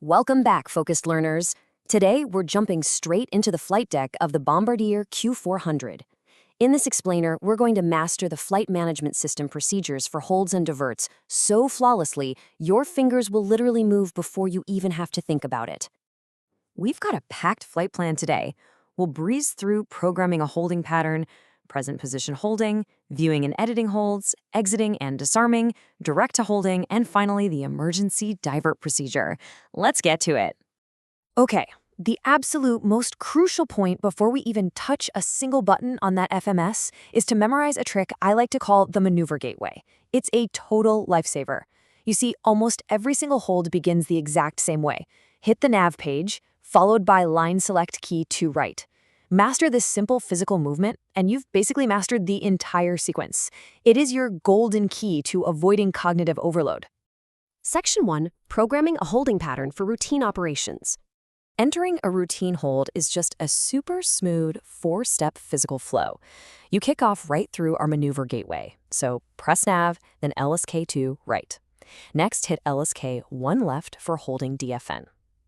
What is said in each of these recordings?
Welcome back, focused learners. Today, we're jumping straight into the flight deck of the Bombardier Q400. In this explainer, we're going to master the flight management system procedures for holds and diverts so flawlessly, your fingers will literally move before you even have to think about it. We've got a packed flight plan today. We'll breeze through programming a holding pattern, present position holding, viewing and editing holds, exiting and disarming, direct to holding, and finally the emergency divert procedure. Let's get to it. Okay, the absolute most crucial point before we even touch a single button on that FMS is to memorize a trick I like to call the maneuver gateway. It's a total lifesaver. You see, almost every single hold begins the exact same way. Hit the nav page, followed by line select key to right. Master this simple physical movement, and you've basically mastered the entire sequence. It is your golden key to avoiding cognitive overload. Section 1. Programming a holding pattern for routine operations. Entering a routine hold is just a super smooth 4-step physical flow. You kick off right through our maneuver gateway. So press nav, then LSK2 right. Next, hit LSK1 left for holding DFN.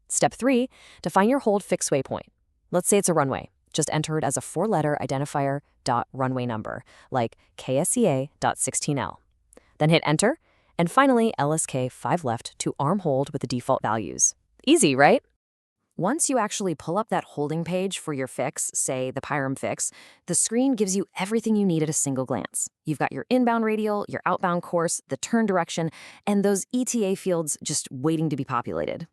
Step 3. Define your hold fixed waypoint. Let's say it's a runway. Just enter it as a 4-letter identifier .runway number, like KSEA.16L. Then hit enter, and finally LSK 5 left to arm hold with the default values. Easy, right? Once you actually pull up that holding page for your fix, say the Pyram fix, the screen gives you everything you need at a single glance. You've got your inbound radial, your outbound course, the turn direction, and those ETA fields just waiting to be populated.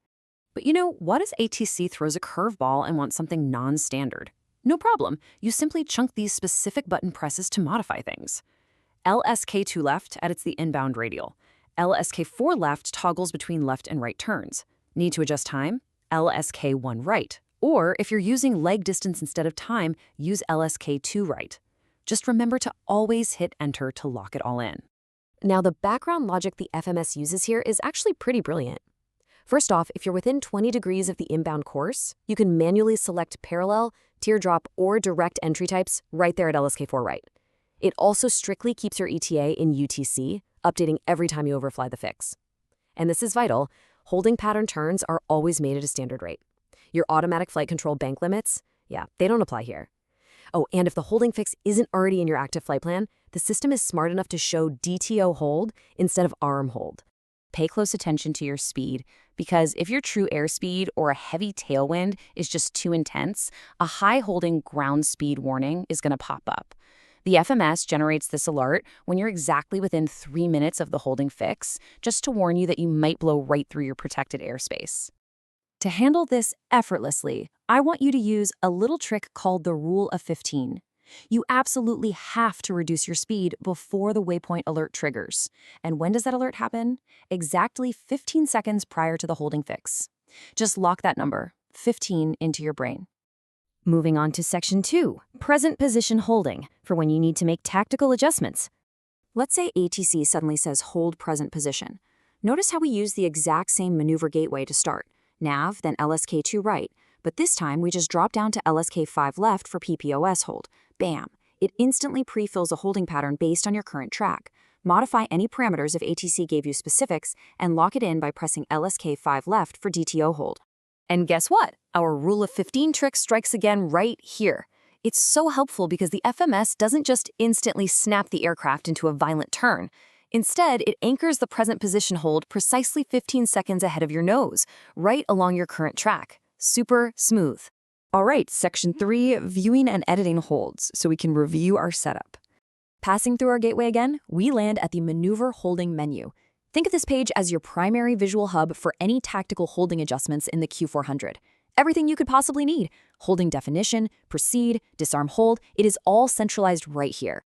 But what if ATC throws a curveball and wants something non-standard? No problem, you simply chunk these specific button presses to modify things. LSK2 left edits the inbound radial. LSK4 left toggles between left and right turns. Need to adjust time? LSK1 right. Or if you're using leg distance instead of time, use LSK2 right. Just remember to always hit enter to lock it all in. Now, the background logic the FMS uses here is actually pretty brilliant. First off, if you're within 20 degrees of the inbound course, you can manually select parallel, teardrop, or direct entry types right there at LSK4 right. It also strictly keeps your ETA in UTC, updating every time you overfly the fix. And this is vital, holding pattern turns are always made at a standard rate. Your automatic flight control bank limits, they don't apply here. Oh, and if the holding fix isn't already in your active flight plan, the system is smart enough to show DTO hold instead of arm hold. Pay close attention to your speed, because if your true airspeed or a heavy tailwind is just too intense, a high holding ground speed warning is going to pop up. The FMS generates this alert when you're exactly within 3 minutes of the holding fix, just to warn you that you might blow right through your protected airspace. To handle this effortlessly, I want you to use a little trick called the Rule of 15. You absolutely have to reduce your speed before the waypoint alert triggers. And when does that alert happen? Exactly 15 seconds prior to the holding fix. Just lock that number, 15, into your brain. Moving on to Section 2, present position holding, for when you need to make tactical adjustments. Let's say ATC suddenly says hold present position. Notice how we use the exact same maneuver gateway to start. Nav, then LSK2 right. But this time, we just drop down to LSK5 left for PPOS hold. Bam! It instantly pre-fills a holding pattern based on your current track. Modify any parameters if ATC gave you specifics, and lock it in by pressing LSK5 left for DTO hold. And guess what? Our Rule of 15 trick strikes again right here. It's so helpful because the FMS doesn't just instantly snap the aircraft into a violent turn. Instead, it anchors the present position hold precisely 15 seconds ahead of your nose, right along your current track. Super smooth. All right, Section 3, viewing and editing holds, so we can review our setup. Passing through our gateway again, we land at the Maneuver Holding menu. Think of this page as your primary visual hub for any tactical holding adjustments in the Q400. Everything you could possibly need. Holding definition, proceed, disarm hold, it is all centralized right here.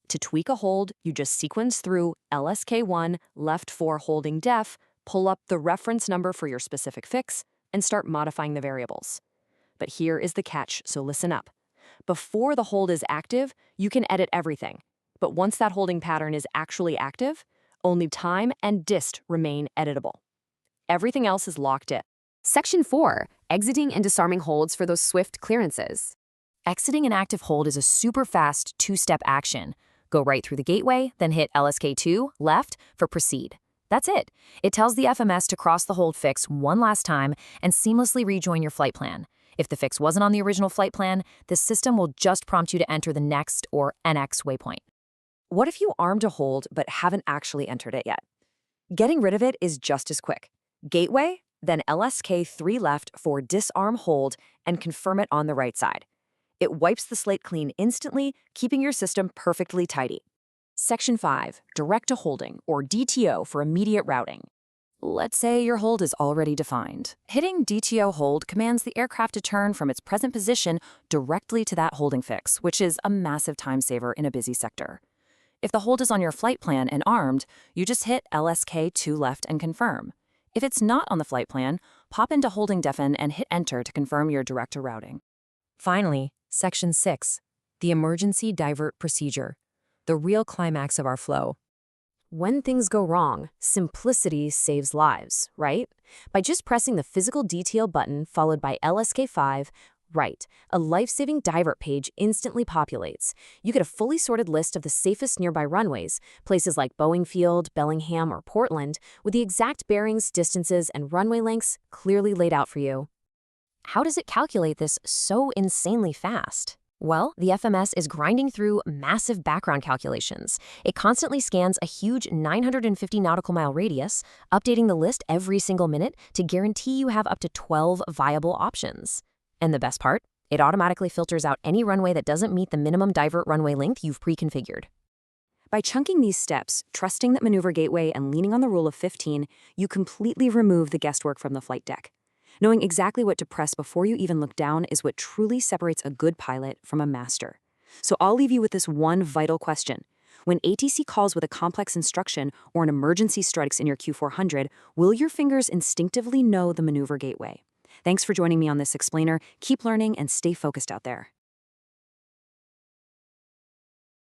To tweak a hold, you just sequence through LSK1, left 4 holding def, pull up the reference number for your specific fix, and start modifying the variables. But here is the catch, so listen up. Before the hold is active, you can edit everything. But once that holding pattern is actually active, only time and dist remain editable. Everything else is locked in. Section 4. Exiting and disarming holds for those swift clearances. Exiting an active hold is a super fast 2-step action. Go right through the gateway, then hit LSK2 left for proceed. That's it. It tells the FMS to cross the hold fix one last time and seamlessly rejoin your flight plan. If the fix wasn't on the original flight plan, the system will just prompt you to enter the next or NX waypoint. What if you armed a hold but haven't actually entered it yet? Getting rid of it is just as quick. Gateway, then LSK 3 left for disarm hold and confirm it on the right side. It wipes the slate clean instantly, keeping your system perfectly tidy. Section 5, Direct to Holding, or DTO for immediate routing. Let's say your hold is already defined. Hitting DTO hold commands the aircraft to turn from its present position directly to that holding fix, which is a massive time saver in a busy sector. If the hold is on your flight plan and armed, you just hit LSK 2 left and confirm. If it's not on the flight plan, pop into holding deafen and hit enter to confirm your direct to routing. Finally, Section 6, the emergency divert procedure, the real climax of our flow. When things go wrong, simplicity saves lives, right? By just pressing the physical detail button followed by LSK5, right, a life-saving divert page instantly populates. You get a fully sorted list of the safest nearby runways, places like Boeing Field, Bellingham, or Portland, with the exact bearings, distances, and runway lengths clearly laid out for you. How does it calculate this so insanely fast? Well, the FMS is grinding through massive background calculations. It constantly scans a huge 950 nautical mile radius, updating the list every single minute to guarantee you have up to 12 viable options. And the best part? It automatically filters out any runway that doesn't meet the minimum divert runway length you've pre-configured. By chunking these steps, trusting that maneuver gateway, and leaning on the rule of 15, you completely remove the guesswork from the flight deck. Knowing exactly what to press before you even look down is what truly separates a good pilot from a master. So I'll leave you with this one vital question. When ATC calls with a complex instruction or an emergency strikes in your Q400, will your fingers instinctively know the maneuver gateway? Thanks for joining me on this explainer. Keep learning and stay focused out there.